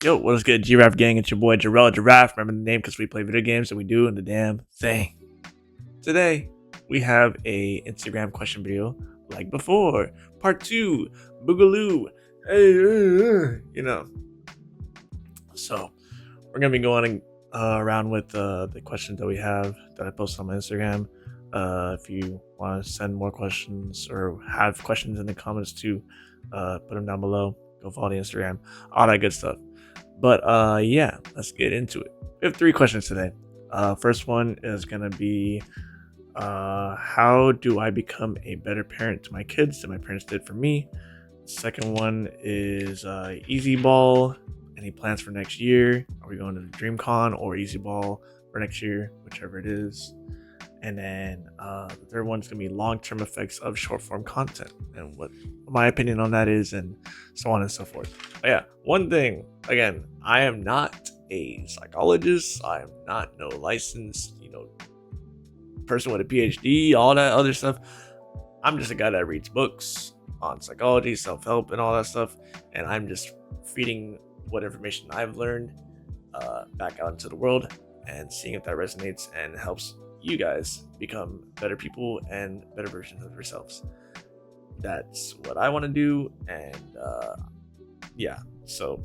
Yo, what is good, G-RAFF gang? It's your boy Jarrell Giraffe. Remember the name because we play video games and we do the damn thing. Today, we have a Instagram question video like before. Part 2, Boogaloo. Hey. So, we're going to be going around with the questions that we have that I posted on my Instagram. If you want to send more questions or have questions in the comments too, put them down below. Go follow the Instagram, all that good stuff. But yeah, let's get into it. We have 3 questions today. First one is gonna be, how do I become a better parent to my kids than my parents did for me? Second one is Easy Ball. Any plans for next year? Are we going to the DreamCon or Easy Ball for next year, whichever it is? And then the third one's gonna be long-term effects of short-form content and what my opinion on that is, and so on and so forth. But yeah, one thing again, I am not a psychologist. I am not no licensed, person with a PhD, all that other stuff. I'm just a guy that reads books on psychology, self-help, and all that stuff, and I'm just feeding what information I've learned back out into the world and seeing if that resonates and helps you guys become better people and better versions of yourselves. That's what I want to do, and yeah, so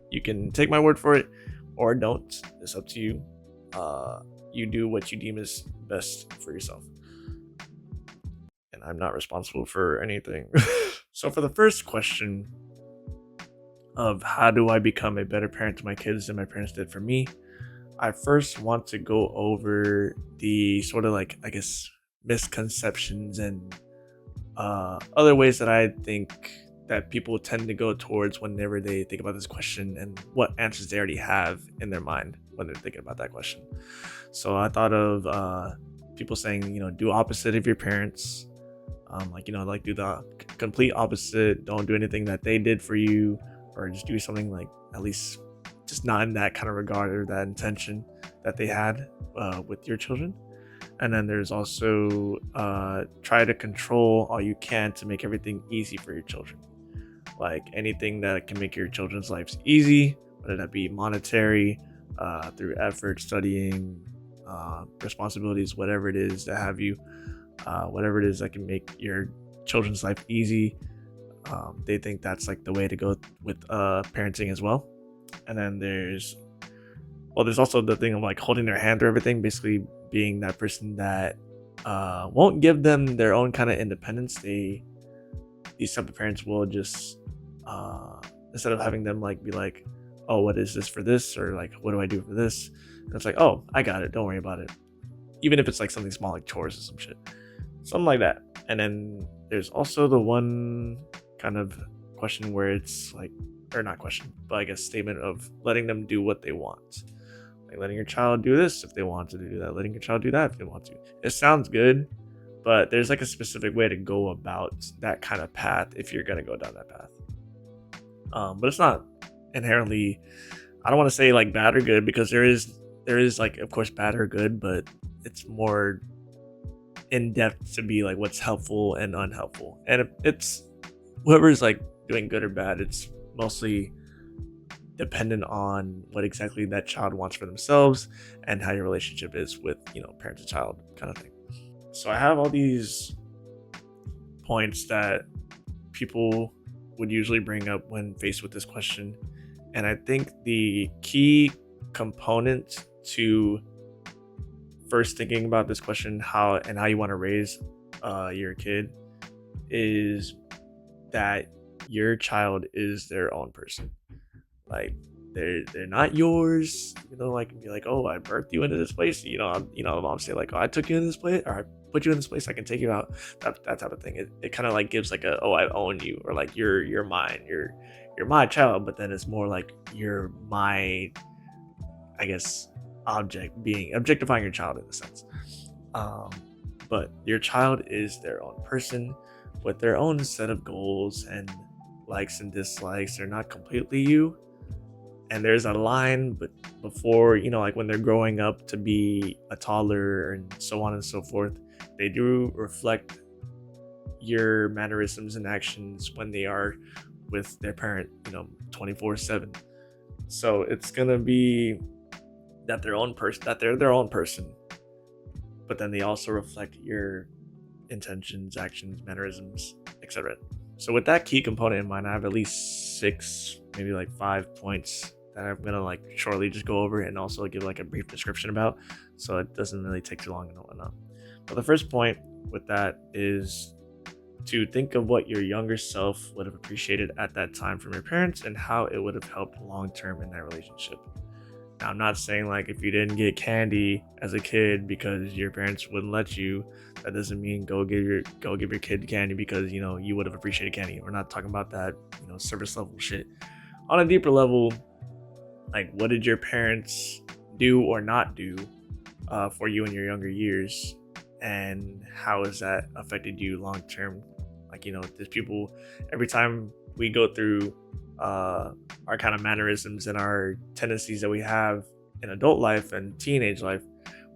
you can take my word for it or don't. It's up to you. You do what you deem is best for yourself, and I'm not responsible for anything. So for the first question of how do I become a better parent to my kids than my parents did for me, I first want to go over the sort of misconceptions and other ways that I think that people tend to go towards whenever they think about this question and what answers they already have in their mind when they're thinking about that question. So I thought of people saying, do opposite of your parents. Do the complete opposite. Don't do anything that they did for you, or just do something like at least just not in that kind of regard or that intention that they had with your children. And then there's also try to control all you can to make everything easy for your children. Like anything that can make your children's lives easy, whether that be monetary, through effort, studying, responsibilities, whatever it is that have you, whatever it is that can make your children's life easy. They think that's like the way to go with parenting as well. And then there's also the thing of like holding their hand through everything, basically being that person that won't give them their own kind of independence. These type of parents will just instead of having them like be like, oh, what is this for this, or like, what do I do for this, and it's like, oh, I got it, don't worry about it, even if it's like something small like chores or something like that. And then there's also the one kind of question where it's like, or not question, but I guess statement of letting them do what they want. Like letting your child do this if they want to do that, letting your child do that if they want to. It sounds good, but there's like a specific way to go about that kind of path if you're gonna go down that path. But it's not inherently, I don't want to say like bad or good, because there is like, of course, bad or good, but it's more in depth to be like what's helpful and unhelpful. And if it's whoever's like doing good or bad, it's mostly dependent on what exactly that child wants for themselves and how your relationship is with parent to child kind of thing. So I have all these points that people would usually bring up when faced with this question, and I think the key component to first thinking about this question, how you want to raise your kid, is that your child is their own person. Like they're not yours. Like be like, oh, I birthed you into this place. Mom say like, oh, I took you into this place, or I put you in this place, I can take you out. That type of thing. It kind of like gives like a, oh, I own you, or like you're mine. You're my child. But then it's more like you're my, I guess, objectifying your child in a sense. But your child is their own person with their own set of goals and likes and dislikes. They're not completely you. And there's a line, but before, like when they're growing up to be a toddler and so on and so forth, they do reflect your mannerisms and actions when they are with their parent, 24/7. So it's gonna be that they're their own person, but then they also reflect your intentions, actions, mannerisms, etc. So with that key component in mind, I have at least 6, maybe like 5 points that I'm gonna like shortly just go over and also give like a brief description about, so it doesn't really take too long and whatnot. But the first point with that is to think of what your younger self would have appreciated at that time from your parents and how it would have helped long term in that relationship. Now, I'm not saying like if you didn't get candy as a kid because your parents wouldn't let you, that doesn't mean go give your kid candy because you would have appreciated candy. We're not talking about that service level shit. On a deeper level, like what did your parents do or not do for you in your younger years, and how has that affected you long term? Like there's people, every time we go through our kind of mannerisms and our tendencies that we have in adult life and teenage life,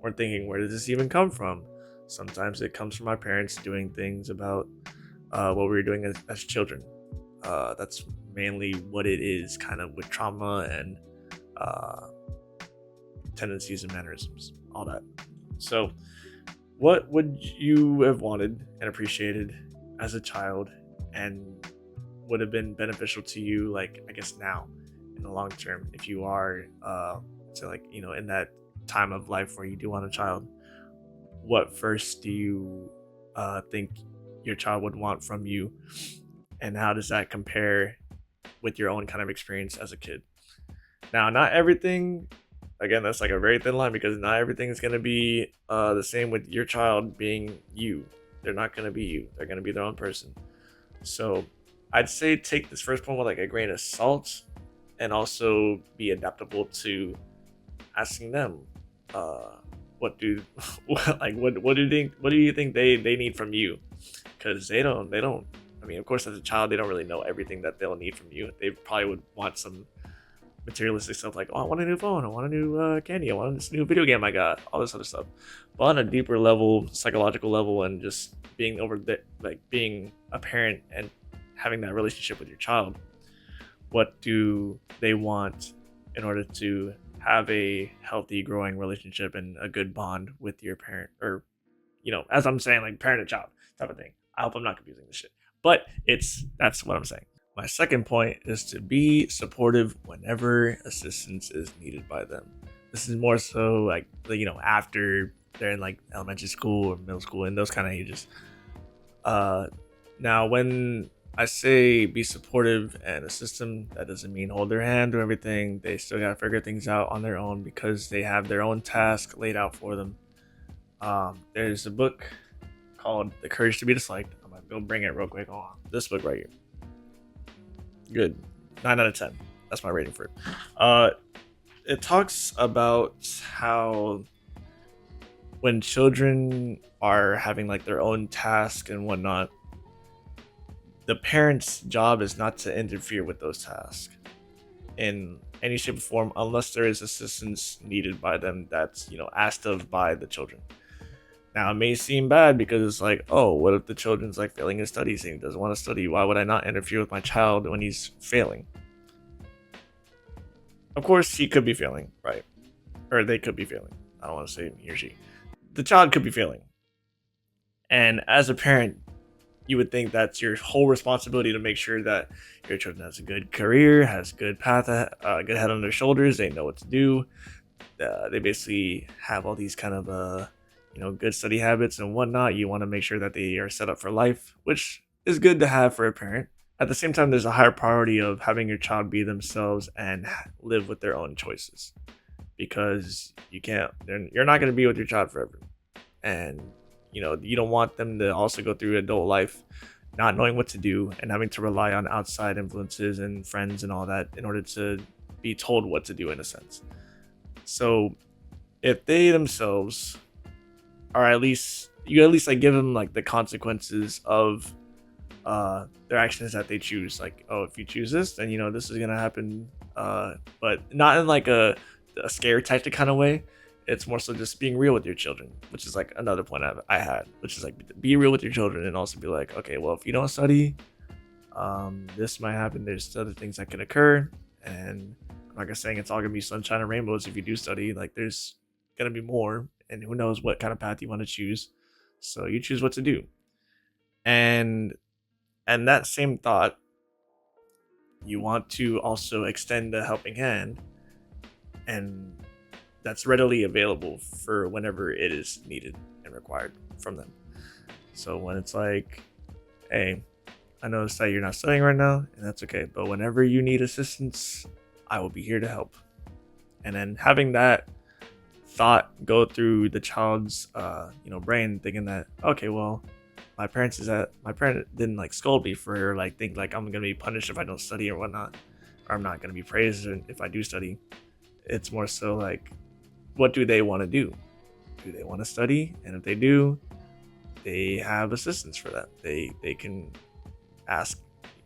we're thinking, where does this even come from? Sometimes it comes from our parents doing things about what we were doing as children. That's mainly what it is, kind of with trauma and tendencies and mannerisms, all that. So what would you have wanted and appreciated as a child, and would have been beneficial to you, like I guess now in the long term, if you are in that time of life where you do want a child? What first do you think your child would want from you, and how does that compare with your own kind of experience as a kid? Now, not everything, again, that's like a very thin line, because not everything is going to be the same with your child being you. They're not going to be you. They're going to be their own person. So I'd say take this first point with like a grain of salt, and also be adaptable to asking them what do you think they need from you, because they don't I mean, of course, as a child they don't really know everything that they'll need from you. They probably would want some materialistic stuff like, oh, I want a new phone, I want a new candy, I want this new video game I got, all this other stuff. But on a deeper level, psychological level, and just being being a parent and having that relationship with your child, what do they want in order to have a healthy, growing relationship and a good bond with your parent? Or as I'm saying, like parent and child type of thing. I hope I'm not confusing this shit, but that's what I'm saying. My second point is to be supportive whenever assistance is needed by them. This is more so like after they're in like elementary school or middle school, and those kind of ages. Now, when I say be supportive and assist them, that doesn't mean hold their hand or everything. They still gotta figure things out on their own, because they have their own task laid out for them. There's a book called The Courage to Be Disliked. I'm gonna go bring it real quick. On this book right here. Good. 9 out of 10. That's my rating for it. It talks about how when children are having like their own task and whatnot, the parent's job is not to interfere with those tasks in any shape or form, unless there is assistance needed by them that's asked of by the children. Now, it may seem bad because it's like, oh, what if the children's like failing in studies and he doesn't want to study? Why would I not interfere with my child when he's failing? Of course, he could be failing, right? Or they could be failing. I don't want to say he or she. The child could be failing. And as a parent, you would think that's your whole responsibility to make sure that your children has a good career, has a good path, good head on their shoulders. They know what to do. They basically have all these kind of good study habits and whatnot. You want to make sure that they are set up for life, which is good to have for a parent. At the same time, there's a higher priority of having your child be themselves and live with their own choices, because you're not going to be with your child forever. And you don't want them to also go through adult life not knowing what to do and having to rely on outside influences and friends and all that in order to be told what to do, in a sense. So if they themselves are at least like give them like the consequences of their actions that they choose. Like, oh, if you choose this, then this is gonna happen, but not in like a scare tactic kind of way. It's more so just being real with your children, which is like another point I had, which is like be real with your children and also be like, okay, well, if you don't study, this might happen. There's other things that can occur, and I'm not gonna saying it's all gonna be sunshine and rainbows if you do study. Like there's gonna be more, and who knows what kind of path you want to choose. So you choose what to do. And that same thought, you want to also extend a helping hand, and that's readily available for whenever it is needed and required from them. So when it's like, hey, I noticed that you're not studying right now, and that's okay, but whenever you need assistance, I will be here to help. And then having that thought go through the child's brain, thinking that, okay, well, my parent didn't like scold me for like think like I'm gonna be punished if I don't study or whatnot, or I'm not gonna be praised if I do study. It's more so like, what do they want to do? Do they want to study? And if they do, they have assistance for that. They can ask.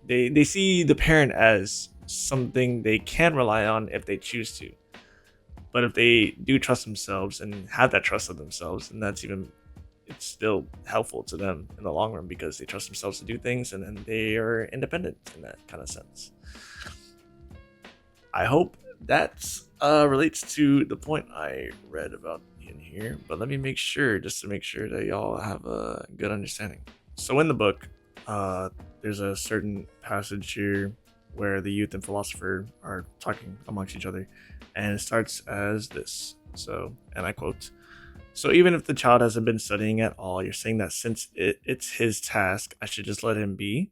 They see the parent as something they can rely on if they choose to. But if they do trust themselves and have that trust of themselves, and it's still helpful to them in the long run because they trust themselves to do things, and then they are independent in that kind of sense. I hope that relates to the point I read about in here, but let me make sure, just to make sure that y'all have a good understanding. So in the book, there's a certain passage here where the youth and philosopher are talking amongst each other, and it starts as this. So, and I quote, "So even if the child hasn't been studying at all, you're saying that since it's his task, I should just let him be?"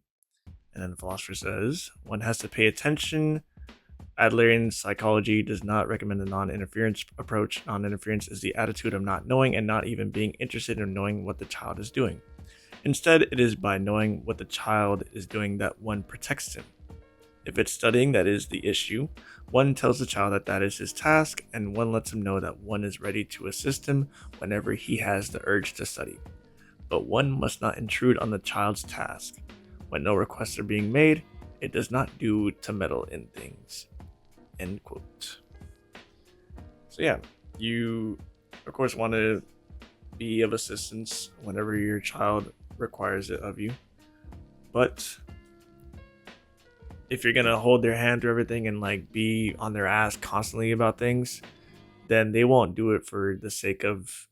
And then the philosopher says, "One has to pay attention. Adlerian psychology does not recommend a non-interference approach. Non-interference is the attitude of not knowing and not even being interested in knowing what the child is doing. Instead, it is by knowing what the child is doing that one protects him. If it's studying that is the issue, one tells the child that that is his task, and one lets him know that one is ready to assist him whenever he has the urge to study. But one must not intrude on the child's task. When no requests are being made, it does not do to meddle in things." End quote. So yeah, you of course want to be of assistance whenever your child requires it of you. But if you're gonna hold their hand through everything and like be on their ass constantly about things, then they won't do it for the sake of,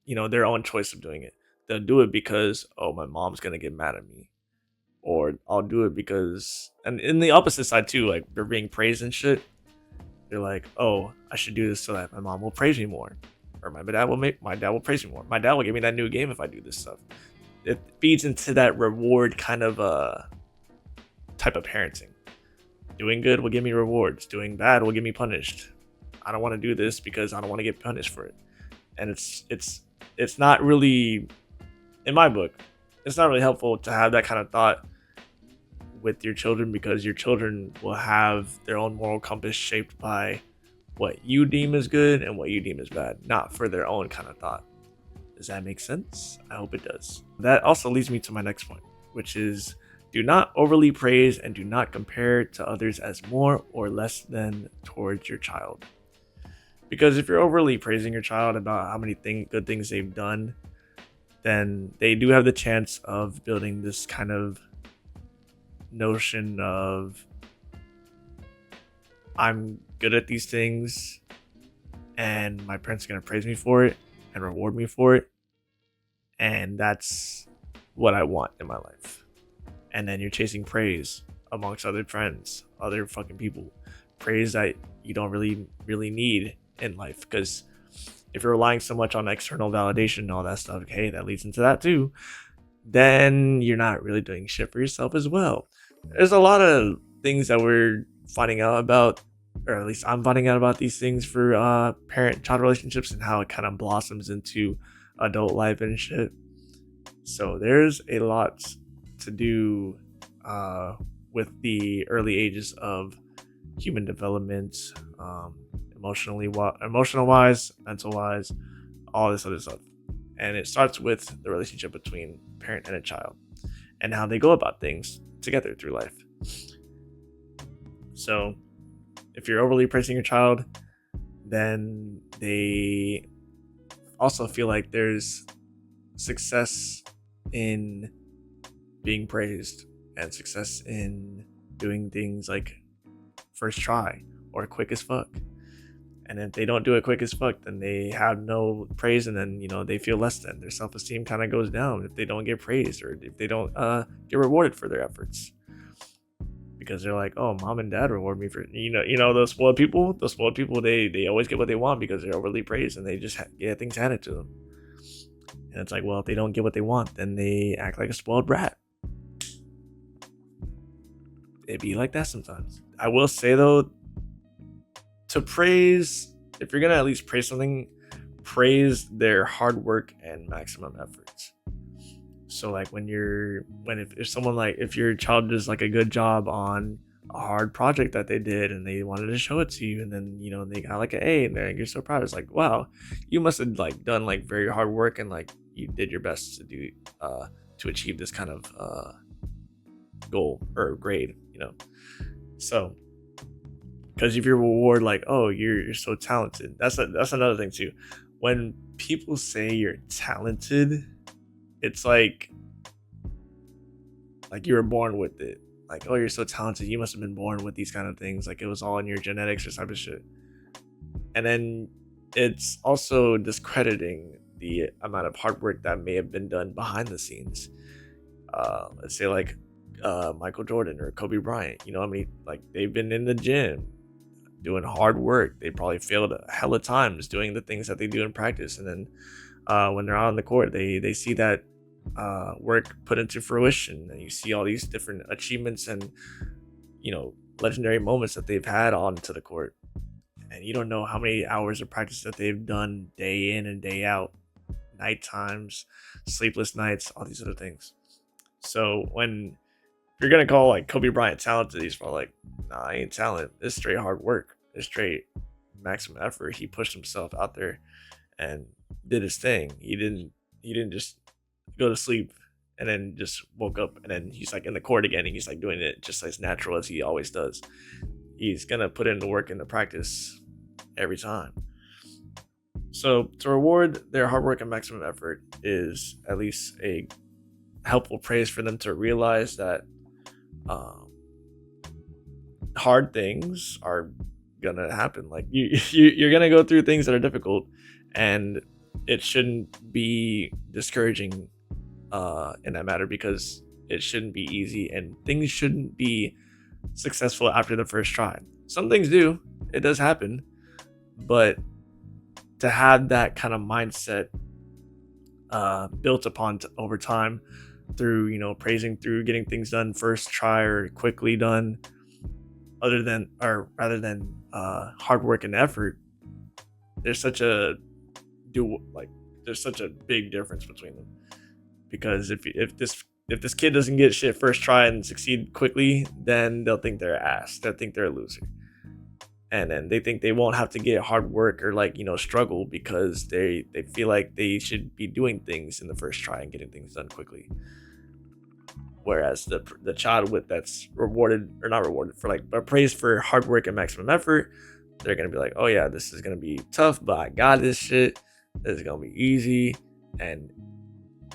their own choice of doing it. They'll do it because, oh, my mom's gonna get mad at me. Or I'll do it because, and in the opposite side too, like they're being praised and shit. They're like, oh, I should do this so that my mom will praise me more. Or my dad will praise me more. My dad will give me that new game if I do this stuff. It feeds into that reward kind of type of parenting. Doing good will give me rewards. Doing bad will get me punished. I don't want to do this because I don't want to get punished for it. And it's not really, in my book, it's not really helpful to have that kind of thought with your children, because your children will have their own moral compass shaped by what you deem is good and what you deem is bad, not for their own kind of thought. Does that make sense? I hope it does. That also leads me to my next point, which is, do not overly praise and do not compare to others as more or less than towards your child. Because if you're overly praising your child about how many good things they've done, then they do have the chance of building this kind of notion of, I'm good at these things and my parents are going to praise me for it and reward me for it, and that's what I want in my life. And then you're chasing praise amongst other friends, other fucking people, praise that you don't really need in life. Because if you're relying so much on external validation and all that stuff, okay, that leads into that too, then you're not really doing shit for yourself as well. There's a lot of things that we're finding out about, or at least I'm finding out about these things for parent-child relationships and how it kind of blossoms into adult life and shit. So there's a lot to do with the early ages of human development, emotional wise, mental wise, all this other stuff. And it starts with the relationship between parent and a child and how they go about things together through life. So if you're overly praising your child, then they also feel like there's success in being praised and success in doing things like first try or quick as fuck. And if they don't do it quick as fuck, then they have no praise, and then they feel less than. Their self-esteem kind of goes down if they don't get praised, or if they don't get rewarded for their efforts, because they're like, oh, mom and dad reward me for those spoiled people. They always get what they want because they're overly praised, and they just get things handed to them. And it's like, well, if they don't get what they want, then they act like a spoiled brat. It'd be like that sometimes. I will say though, to praise, if you're gonna at least praise something, praise their hard work and maximum efforts. So like if your child does like a good job on a hard project that they did and they wanted to show it to you, and then they got like an A, and you're so proud. It's like, wow, you must have like done like very hard work, and like you did your best to do to achieve this kind of goal or grade, so because if you reward like, oh, you're so talented, that's another thing too. When people say you're talented, it's like you were born with it. Like, oh, you're so talented, you must have been born with these kind of things, like it was all in your genetics or type of shit. And then it's also discrediting the amount of hard work that may have been done behind the scenes. Let's say like Michael Jordan or Kobe Bryant, I mean, like they've been in the gym doing hard work. They probably failed a hell of times doing the things that they do in practice, and then when they're out on the court, they see that work put into fruition, and you see all these different achievements and legendary moments that they've had onto the court, and you don't know how many hours of practice that they've done day in and day out, night times, sleepless nights, all these other things. So when you're gonna call like Kobe Bryant talented, he's probably like, nah, I ain't talent. It's straight hard work. It's straight maximum effort. He pushed himself out there and did his thing. He didn't just go to sleep and then just woke up and then he's like in the court again, and he's like doing it just as natural as he always does. He's gonna put in the work in the practice every time. So to reward their hard work and maximum effort is at least a helpful praise for them to realize that hard things are gonna happen. Like you're gonna go through things that are difficult, and it shouldn't be discouraging in that matter, because it shouldn't be easy, and things shouldn't be successful after the first try. Some things do, it does happen, but to have that kind of mindset built upon over time through praising, through getting things done first try or quickly done, rather than hard work and effort, there's such a big difference between them. Because if this kid doesn't get shit first try and succeed quickly, then they'll think they're ass. They'll think they're a loser. And then they think they won't have to get hard work or struggle, because they feel like they should be doing things in the first try and getting things done quickly. Whereas the child that's rewarded or not rewarded for but praised for hard work and maximum effort, they're gonna be like, oh yeah, this is gonna be tough, but I got this shit. This is gonna be easy. And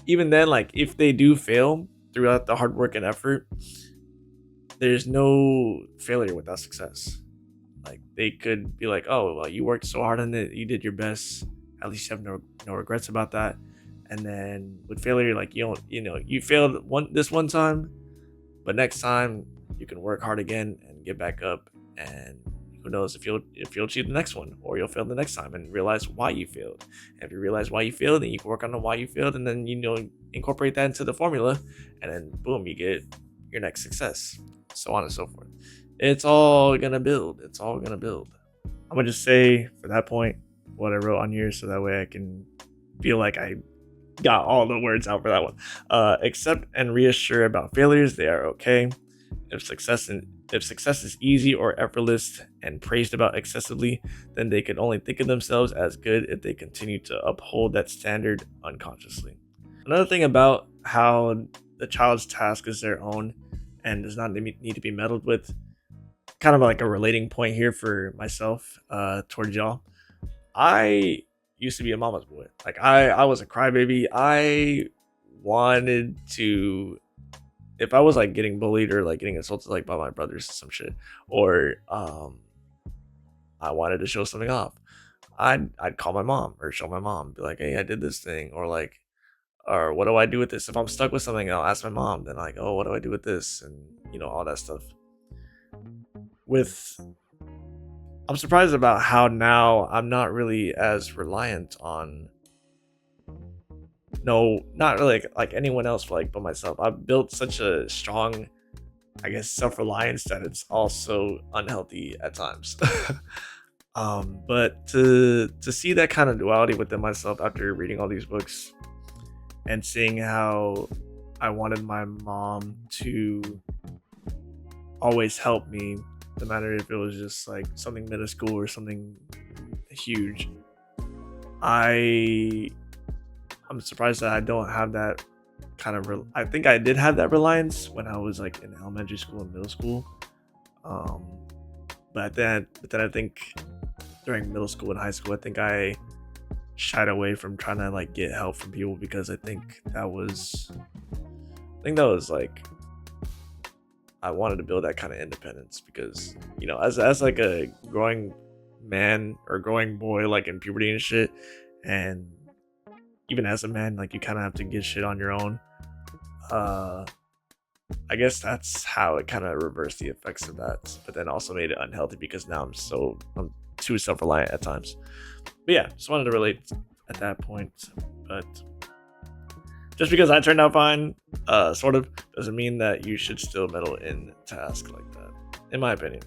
even then, if they do fail throughout the hard work and effort, there's no failure without success. They could be like, oh well, you worked so hard on it, you did your best, at least you have no regrets about that. And then with failure, you failed this one time, but next time you can work hard again and get back up, and who knows if you'll achieve the next one, or you'll fail the next time and realize why you failed. And if you realize why you failed, then you can work on why you failed, and then incorporate that into the formula, and then boom, you get your next success, so on and so forth. It's all gonna build. I'm gonna just say for that point what I wrote on here, so that way I can feel like I got all the words out for that one. Accept and reassure about failures. They are okay. If success is easy or effortless and praised about excessively, then they can only think of themselves as good if they continue to uphold that standard unconsciously. Another thing about how the child's task is their own and does not need to be meddled with, kind of like a relating point here for myself towards y'all. I used to be a mama's boy. I was a crybaby. I wanted to, if I was getting bullied or getting assaulted by my brothers or some shit, or I wanted to show something off, I'd call my mom or show my mom, be like, hey, I did this thing, or like, or what do I do with this? If I'm stuck with something, I'll ask my mom. Then like, oh, what do I do with this? And all that stuff. With I'm surprised about how now I'm not really as reliant on no, not really like anyone else, like but myself. I've built such a strong, I guess, self-reliance that it's also unhealthy at times. But to see that kind of duality within myself after reading all these books and seeing how I wanted my mom to always help me, no matter if it was just like something minuscule or something huge. I'm surprised that I don't have that kind of. I think I did have that reliance when I was like in elementary school and middle school. But then I think during middle school and high school, I think I shied away from trying to like get help from people because I think that was like I wanted to build that kind of independence because as like a growing man or growing boy like in puberty and shit, and even as a man, like you kind of have to get shit on your own. I guess that's how it kind of reversed the effects of that, but then also made it unhealthy because now I'm too self-reliant at times. But yeah, just wanted to relate at that point. But just because I turned out fine, sort of, doesn't mean that you should still meddle in tasks like that, in my opinion.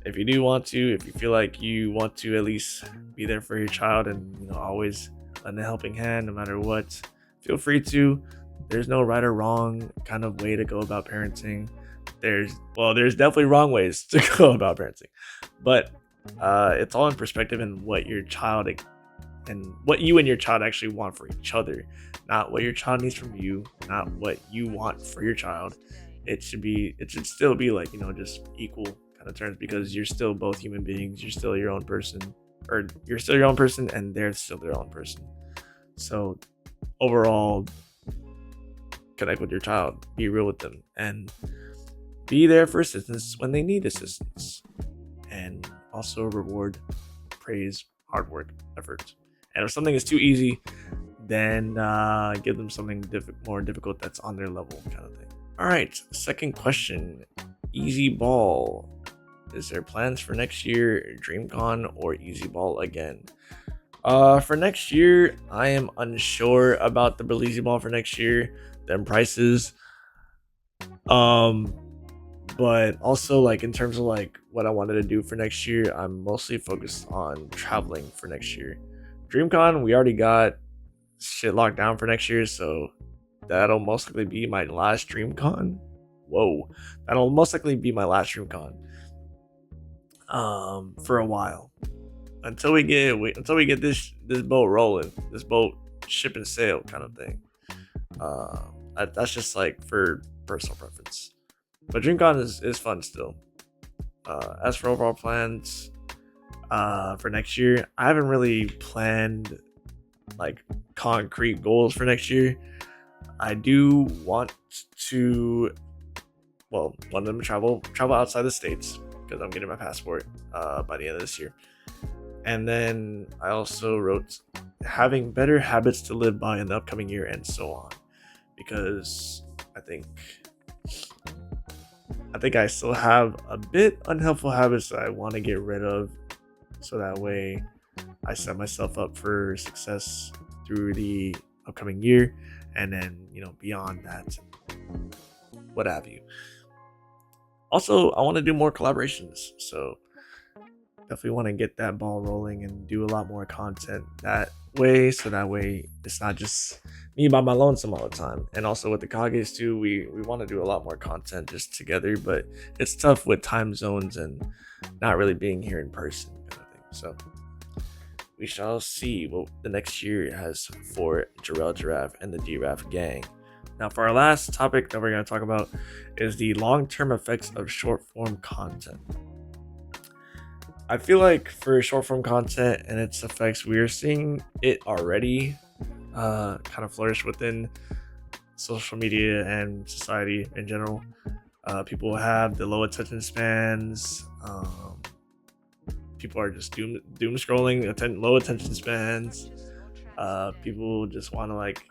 If you do want to, if you feel like you want to at least be there for your child and always lend a helping hand no matter what, feel free to. There's no right or wrong kind of way to go about parenting. There's definitely wrong ways to go about parenting, but it's all in perspective and what your child and what you and your child actually want for each other, not what your child needs from you, not what you want for your child. It should still be like just equal kind of terms, because you're still both human beings. You're still your own person, or you're still your own person and they're still their own person. So overall, connect with your child, be real with them, and be there for assistance when they need assistance, and also reward, praise hard work, effort. And if something is too easy, then give them something more difficult that's on their level, kind of thing. All right, second question. Easy ball. Is there plans for next year, DreamCon or Easy Ball again? For next year, I am unsure about the Easy Ball for next year. Them prices. But also like in terms of like what I wanted to do for next year, I'm mostly focused on traveling for next year. DreamCon, we already got shit locked down for next year, so that'll most likely be my last DreamCon. Whoa, that'll most likely be my last DreamCon. For a while, until we get this boat rolling, this boat ship and sail kind of thing. That's just like for personal preference. But DreamCon is fun still. As for overall plans, for next year, I haven't really planned like concrete goals for next year. I do want to, one of them travel outside the states because I'm getting my passport by the end of this year. And then I also wrote having better habits to live by in the upcoming year and so on, because I think I still have a bit unhelpful habits that I want to get rid of, so that way I set myself up for success through the upcoming year, and then beyond that, what have you. Also, I want to do more collaborations, so definitely want to get that ball rolling and do a lot more content that way, so that way it's not just me by my lonesome all the time. And also with the Kages too, we want to do a lot more content just together, but it's tough with time zones and not really being here in person kind of thing. So we shall see what the next year has for Jarrell Giraffe and the G-RAFF gang. Now for our last topic that we're going to talk about is the long-term effects of short-form content. I feel like for short-form content and its effects, we are seeing it already kind of flourish within social media and society in general. People have the low attention spans. people are just doom scrolling, low attention spans. People just want to like,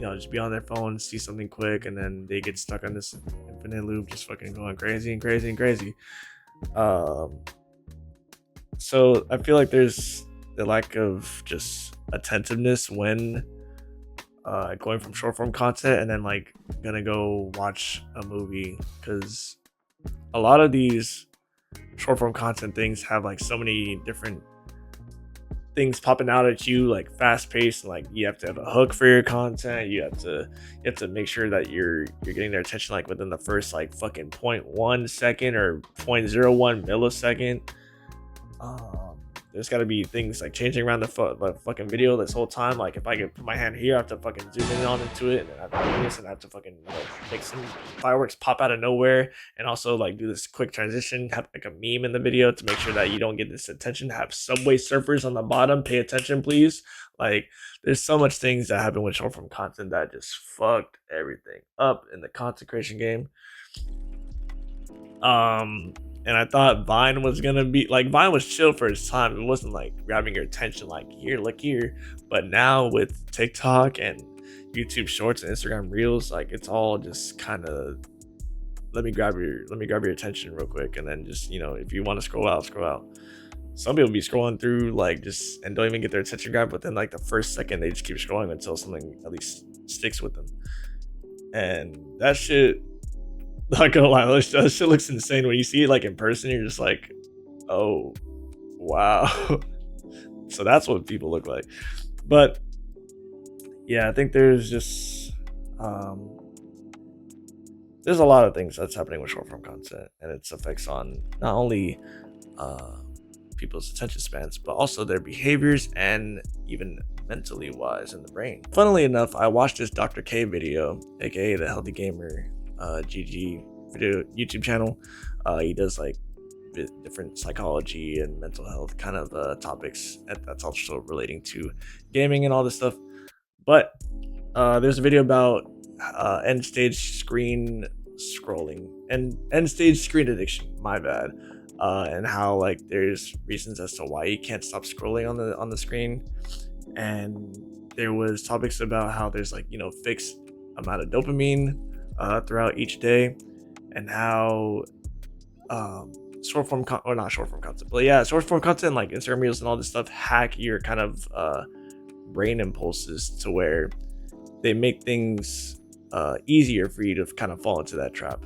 just be on their phone, see something quick, and then they get stuck on this infinite loop, just fucking going crazy and crazy and crazy. So I feel like there's the lack of just attentiveness when going from short form content and then like gonna go watch a movie, because a lot of these short form content things have like so many different things popping out at you, like fast paced, like you have to have a hook for your content. You have to make sure that you're getting their attention like within the first like fucking 0.1 second or 0.01 millisecond. There's got to be things like changing around the fucking video this whole time. Like if I can put my hand here, I have to fucking zoom in on into it, and then I have to do this, and I have to fucking make some fireworks pop out of nowhere, and also like do this quick transition, have like a meme in the video to make sure that you don't get this attention. Have Subway Surfers on the bottom, pay attention please. Like there's so much things that happen with short form content that just fucked everything up in the content creation game. And I thought Vine was gonna be like, Vine was chill for its time. It wasn't like grabbing your attention like here, look here. But now with TikTok and YouTube Shorts and Instagram Reels, like it's all just kind of let me grab your attention real quick, and then just if you want to scroll out. Some people be scrolling through like just and don't even get their attention grabbed, but then like the first second they just keep scrolling until something at least sticks with them. And that shit, not gonna lie, that shit looks insane. When you see it like in person, you're just like, oh wow. So that's what people look like. But yeah, I think there's just there's a lot of things that's happening with short form content and its effects on not only people's attention spans, but also their behaviors and even mentally wise in the brain. Funnily enough, I watched this Dr. K video, aka the Healthy Gamer GG video YouTube channel. He does like different psychology and mental health kind of topics that's also relating to gaming and all this stuff. But there's a video about end stage screen scrolling and end stage screen addiction, my bad, and how like there's reasons as to why you can't stop scrolling on the screen. And there was topics about how there's like fixed amount of dopamine throughout each day, and how short form content like Instagram Reels and all this stuff hack your kind of brain impulses to where they make things easier for you to kind of fall into that trap,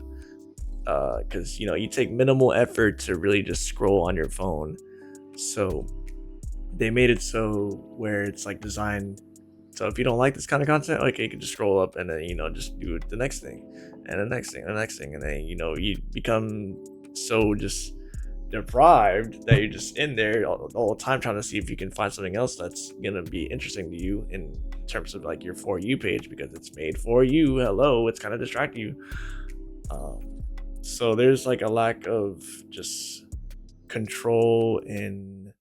because you take minimal effort to really just scroll on your phone. So they made it so where it's like designed so if you don't like this kind of content, like you can just scroll up and then just do the next thing and the next thing and the next thing, and then you become so just deprived that you're just in there all the time trying to see if you can find something else that's gonna be interesting to you in terms of like your For You page, because it's made for you. Hello, it's kind of distract you. So there's like a lack of just control in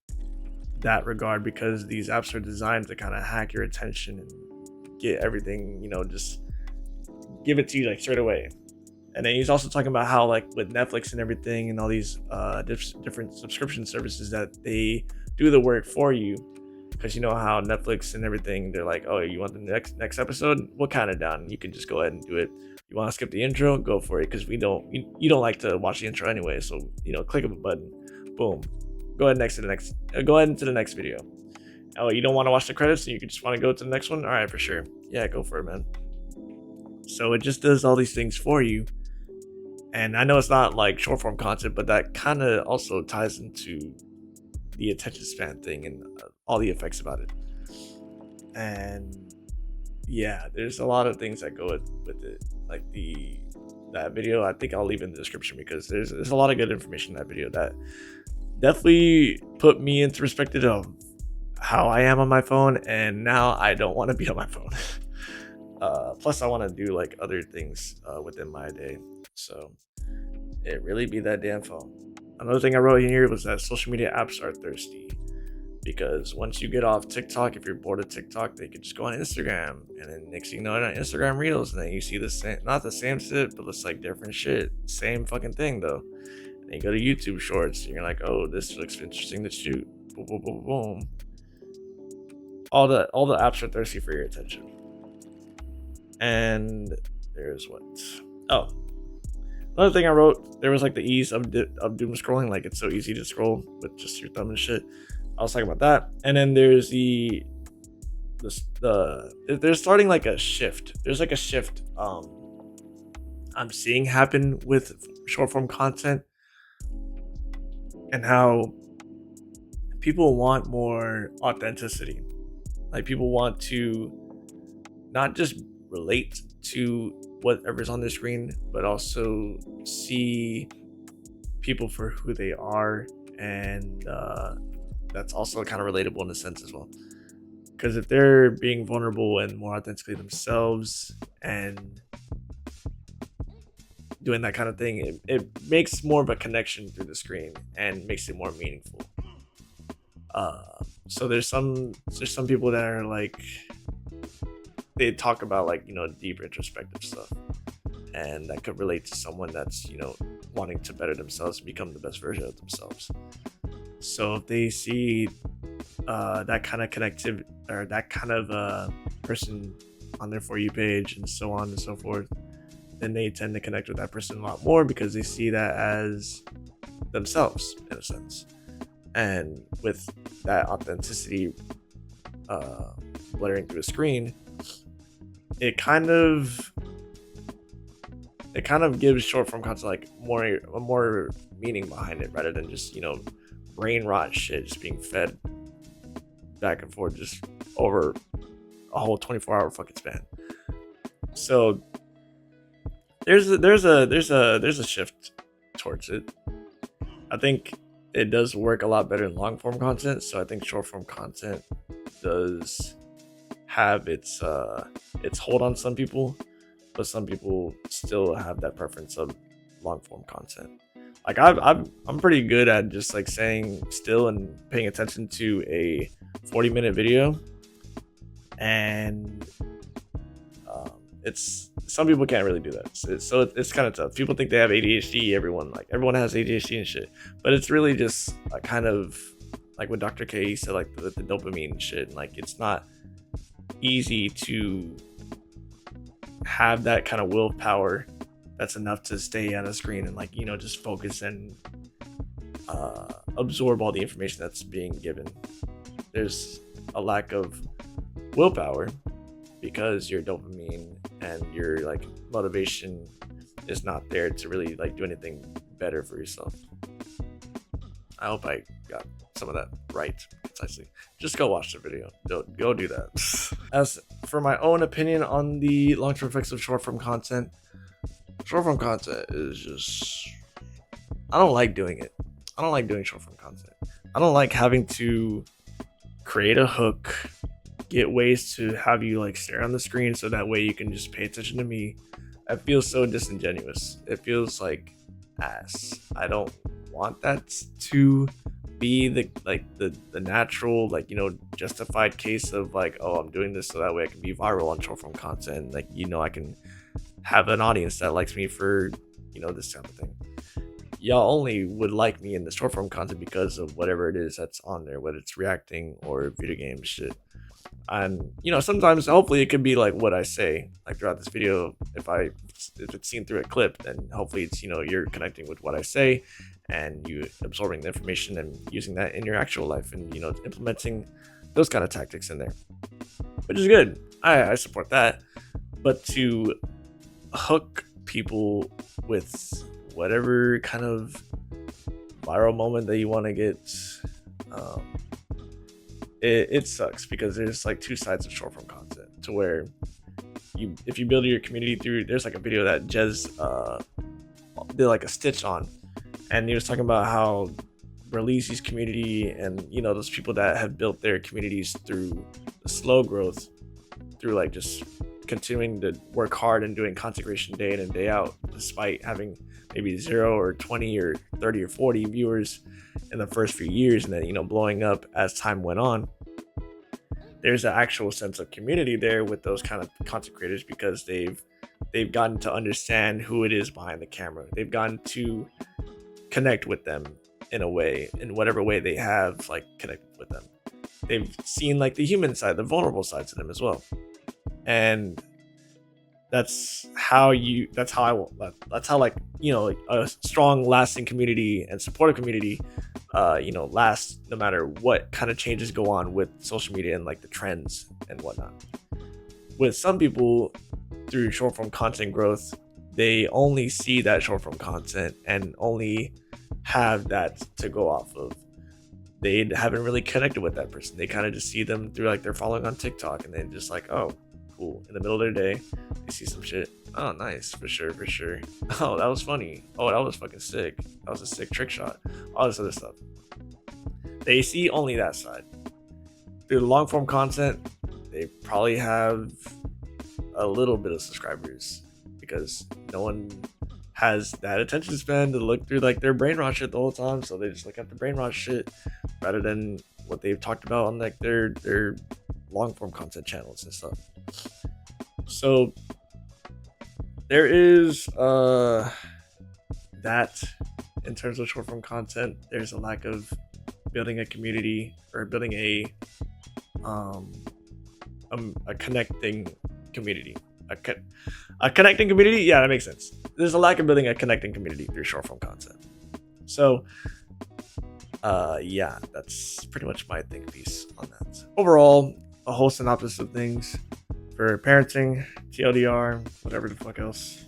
that regard, because these apps are designed to kind of hack your attention and get everything, just give it to you like straight away. And then he's also talking about how like with Netflix and everything and all these different subscription services that they do the work for you, because how Netflix and everything, they're like, oh, you want the next episode, we'll count it down, you can just go ahead and do it. You want to skip the intro, go for it, because you don't like to watch the intro anyway, so click a button, boom, go ahead into the next video. Oh, you don't want to watch the credits, and you just want to go to the next one? All right, for sure, yeah, go for it, man. So it just does all these things for you. And I know it's not like short form content, but that kind of also ties into the attention span thing and all the effects about it. And yeah, there's a lot of things that go with it, like that video. I think I'll leave in the description, because there's a lot of good information in that video that definitely put me into perspective of how I am on my phone, and now I don't want to be on my phone. Plus I want to do like other things within my day, so it really be that damn phone. Another thing I wrote in here was that social media apps are thirsty, because once you get off TikTok, if you're bored of TikTok, they could just go on Instagram, and then next thing you know, on Instagram Reels, and then you see the same, not the same shit, but it's like different shit, same fucking thing though. Then you go to YouTube Shorts, and you're like, oh, this looks interesting to shoot. Boom, boom, boom, boom. All the apps are thirsty for your attention. And there's what? Oh, another thing I wrote, there was like the ease of doom scrolling. Like it's so easy to scroll with just your thumb and shit. I was talking about that. And then there's there's starting like a shift. There's like a shift I'm seeing happen with short form content, and how people want more authenticity. Like people want to not just relate to whatever's on the screen, but also see people for who they are, and that's also kind of relatable in a sense as well. Because if they're being vulnerable and more authentically themselves and doing that kind of thing, it makes more of a connection through the screen and makes it more meaningful. So there's some people that are like, they talk about like, you know, deep introspective stuff, and that could relate to someone that's, you know, wanting to better themselves and become the best version of themselves. So if they see that kind of connective, or that kind of person on their For You page and so on and so forth, then they tend to connect with that person a lot more because they see that as themselves in a sense. And with that authenticity blaring through a screen, it kind of gives short form content like more meaning behind it, rather than just, you know, brain rot shit just being fed back and forth just over a whole 24-hour fucking span. So there's a shift towards it. I think it does work a lot better in long form content, so I think short form content does have its hold on some people, but some people still have that preference of long form content. Like I'm pretty good at just like saying still and paying attention to a 40-minute video, and it's, some people can't really do that. So it's kind of tough. People think they have ADHD. Everyone has ADHD and shit, but it's really just a kind of like what Dr. K said, like the dopamine shit. Like it's not easy to have that kind of willpower that's enough to stay on a screen and, like, you know, just focus and absorb all the information that's being given. There's a lack of willpower because your dopamine and your like motivation is not there to really like do anything better for yourself. I hope I got some of that right concisely. Just go watch the video. Go do that. As for my own opinion on the long-term effects of short-form content is just, I don't like doing it. I don't like doing short-form content. I don't like having to create a hook, get ways to have you like stare on the screen so that way you can just pay attention to me. It feels so disingenuous. It feels like ass. I don't want that to be the natural, like, you know, justified case of like, oh, I'm doing this so that way I can be viral on short form content. Like, you know, I can have an audience that likes me for, you know, this type of thing. Y'all only would like me in the short form content because of whatever it is that's on there, whether it's reacting or video game shit. And, you know, sometimes hopefully it could be like what I say, like throughout this video. If it's seen through a clip, then hopefully it's, you know, you're connecting with what I say and you absorbing the information and using that in your actual life and, you know, implementing those kind of tactics in there, which is good. I support that. But to hook people with whatever kind of viral moment that you want to get, it sucks, because there's like two sides of short form content, to where if you build your community through, there's like a video that Jez did like a stitch on, and he was talking about how Releasy's community and, you know, those people that have built their communities through the slow growth, through like just continuing to work hard and doing content creation day in and day out, despite having maybe 0 or 20 or 30 or 40 viewers in the first few years, and then, you know, blowing up as time went on. There's an actual sense of community there with those kind of content creators, because they've gotten to understand who it is behind the camera. They've gotten to connect with them in a way, in whatever way they have like connected with them. They've seen like the human side, the vulnerable side to them as well. And that's how like, you know, like a strong lasting community and supportive community you know, last no matter what kind of changes go on with social media and like the trends and whatnot. With some people, through short form content growth, they only see that short form content and only have that to go off of. They haven't really connected with that person. They kind of just see them through like they're following on TikTok, and then just like, oh, cool. In the middle of their day, they see some shit. Oh, nice, for sure. Oh, that was funny. Oh, that was fucking sick. That was a sick trick shot. All this other stuff. They see only that side. Through the long form content, they probably have a little bit of subscribers because no one has that attention span to look through like their brainwash shit the whole time. So they just look at the brainwash shit rather than what they've talked about on like their long form content channels and stuff. So there is that in terms of short form content, there's a lack of building a community or building a connecting community. A connecting community? Yeah, that makes sense. There's a lack of building a connecting community through short form content. So yeah, that's pretty much my think piece on that. Overall, a whole synopsis of things for parenting, TLDR, whatever the fuck else.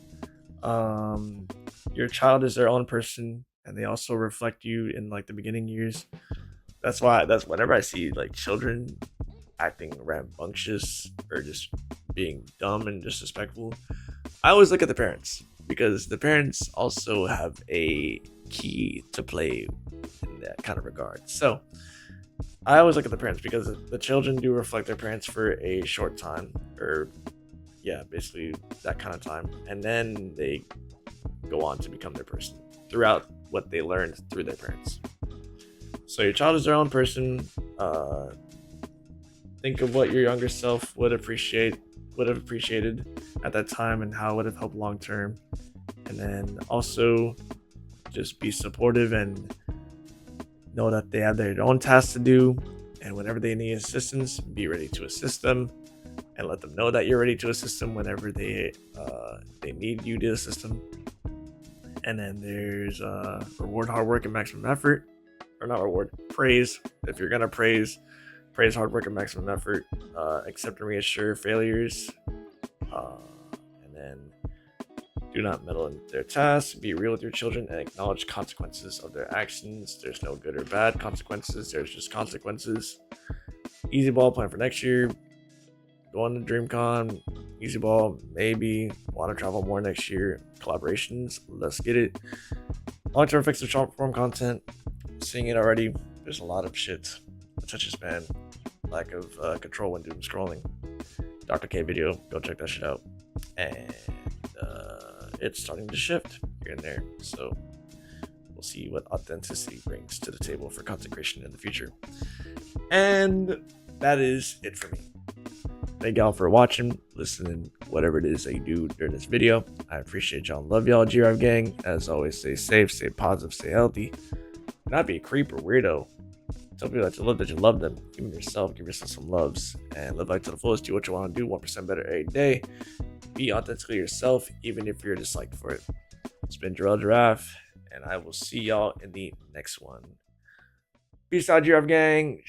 Your child is their own person, and they also reflect you in like the beginning years. That's whenever I see like children acting rambunctious or just being dumb and disrespectful, I always look at the parents, because the parents also have a key to play in that kind of regard. So I always look at the parents, because the children do reflect their parents for a short time, or yeah, basically that kind of time, and then they go on to become their person throughout what they learned through their parents. So your child is their own person. Think of what your younger self would have appreciated at that time and how it would have helped long term. And then also just be supportive and know that they have their own tasks to do. And whenever they need assistance, be ready to assist them, and let them know that you're ready to assist them whenever they need you to assist them. And then there's reward hard work and maximum effort. Or not reward, praise. If you're gonna praise hard work and maximum effort. Accept and reassure failures. And then do not meddle in their tasks. Be real with your children and acknowledge consequences of their actions. There's no good or bad consequences. There's just consequences. Easy ball, plan for next year. Going to DreamCon. Easy ball, maybe. Want to travel more next year. Collaborations, let's get it. Long-term fix of short form content. Seeing it already. There's a lot of shit. Attention span, lack of control when doom scrolling. Dr. K video, go check that shit out. And it's starting to shift here and there. So we'll see what authenticity brings to the table for content creation in the future. And that is it for me. Thank y'all for watching, listening, whatever it is that you do during this video. I appreciate y'all. Love y'all, G-RAFF gang. As always, stay safe, stay positive, stay healthy. Not be a creep or weirdo. Tell people that you love them. Give yourself some loves. And live life to the fullest. Do what you want to do. 1% better every day. Be authentically yourself, even if you're disliked for it. It's been Jarrell Giraffe, and I will see y'all in the next one. Peace out, G-RAFF gang.